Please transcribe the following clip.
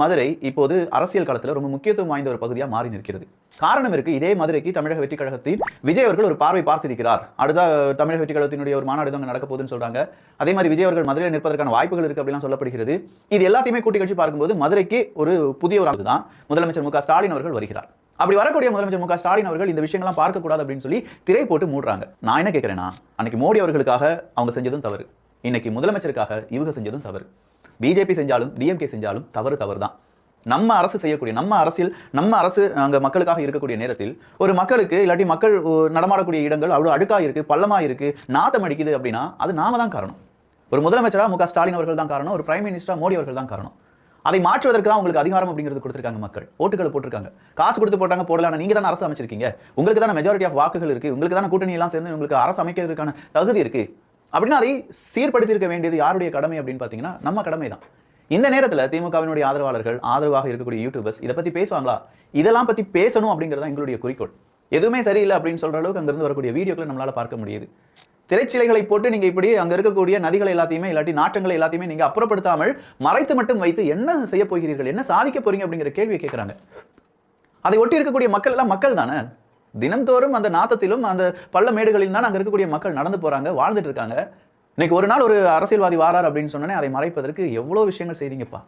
மதுரை இப்போது அரசியல் களத்தில் ரொம்ப முக்கியத்துவம் வாய்ந்த ஒரு பகுதியாக மாறி நிற்கிறது. காரணம் இருக்கு. இதே மதுரைக்கு தமிழக வெற்றி கழகத்தில் விஜய் அவர்கள் ஒரு பார்வை பார்த்திருக்கிறார். அடுத்த தமிழக வெற்றி கழகத்தினுடைய ஒரு மாநாடு தான் நடக்க போகுதுன்னு சொல்றாங்க. அதே மாதிரி விஜய் அவர்கள் மதுரையில் நிற்பதற்கான வாய்ப்புகள் இருக்கு அப்படிலாம் சொல்லப்படுகிறது. இது எல்லாத்தையுமே கூட்டி கட்சி பார்க்கும்போது மதுரைக்கு ஒரு புதிய ஒரு தான் முதலமைச்சர் மு க ஸ்டாலின் அவர்கள் வருகிறார். அப்படி வரக்கூடிய முதலமைச்சர் மு க ஸ்டாலின் அவர்கள் இந்த விஷயங்கள்லாம் பார்க்கக்கூடாது அப்படின்னு சொல்லி திரை போட்டு மூடுறாங்க. நான் என்ன கேட்கிறேன்னா, அன்னைக்கு மோடி அவர்களுக்காக அவங்க செஞ்சதும் தவறு, இன்னைக்கு முதலமைச்சருக்காக இவங்க செஞ்சதும் தவறு. பிஜேபி செஞ்சாலும் டிஎம்கே செஞ்சாலும் தவறு தான். நம்ம அரசு செய்யக்கூடிய நம்ம அரசு அங்கே மக்களுக்காக இருக்கக்கூடிய நேரத்தில் ஒரு மக்களுக்கு இல்லாட்டி மக்கள் நடமாடக்கூடிய இடங்கள் அவ்வளோ அழுக்காக இருக்கு, பள்ளமாக இருக்கு, நாத்தம் அடிக்குது அப்படின்னா அது நாம தான் காரணம். ஒரு முதலமைச்சராக மு க ஸ்டாலின் அவர்கள் தான் காரணம், ஒரு பிரைம் மினிஸ்டரா மோடி அவர்கள் தான் காரணம். அதை மாற்றுவதற்கு தான் உங்களுக்கு அதிகாரம் அப்படிங்கிறது கொடுத்துருக்காங்க. மக்கள் ஓட்டுகளை போட்டிருக்காங்க, காசு கொடுத்து போட்டாங்க போடல. நீங்க தானே அரசு அமைச்சிருக்கீங்க, உங்களுக்கு தானே மெஜாரிட்டி ஆஃப் வாக்குகள் இருக்கு, உங்களுக்கு தானே கூட்டணி எல்லாம் சேர்ந்து உங்களுக்கு அரசு அமைக்கிறதுக்கான தகுதி இருக்கு. அப்படின்னா அதை சீர்படுத்தியிருக்க வேண்டியது யாருடைய கடமை அப்படின்னு பார்த்தீங்கன்னா நம்ம கடமை தான். இந்த நேரத்தில் திமுகவினுடைய ஆதரவாளர்கள், ஆதரவாக இருக்கக்கூடிய யூடியூபர்ஸ் இதை பற்றி பேசுவாங்களா? இதெல்லாம் பற்றி பேசணும் அப்படிங்கிறது எங்களுடைய குறிக்கோள். எதுவுமே சரியில்லை அப்படின்னு சொல்கிற அளவுக்கு அங்கிருந்து வரக்கூடிய வீடியோக்களை நம்மளால் பார்க்க முடியுது. திரைச்சிலைகளை போட்டு நீங்கள் இப்படி அங்கே இருக்கக்கூடிய நதிகளை எல்லாத்தையுமே இல்லாட்டி நாற்றங்களை எல்லாத்தையுமே நீங்கள் அப்புறப்படுத்தாமல் மறைத்து மட்டும் வைத்து என்ன செய்ய போகிறீர்கள், என்ன சாதிக்க போறீங்க அப்படிங்கிற கேள்வியை கேட்குறாங்க. அதை ஒட்டி இருக்கக்கூடிய மக்கள் எல்லாம் மக்கள் தானே. தினந்தோறும் அந்த நாத்தத்திலும் அந்த பள்ள மேடுகளில் தான் அங்கே இருக்கக்கூடிய மக்கள் நடந்து போகிறாங்க, வாழ்ந்துட்டு இருக்காங்க. இன்னைக்கு ஒரு நாள் ஒரு அரசியல்வாதி வாரார் அப்படின்னு சொன்னோன்னே அதை மறைப்பதற்கு எவ்வளோ விஷயங்கள் செய்றீங்கப்பா.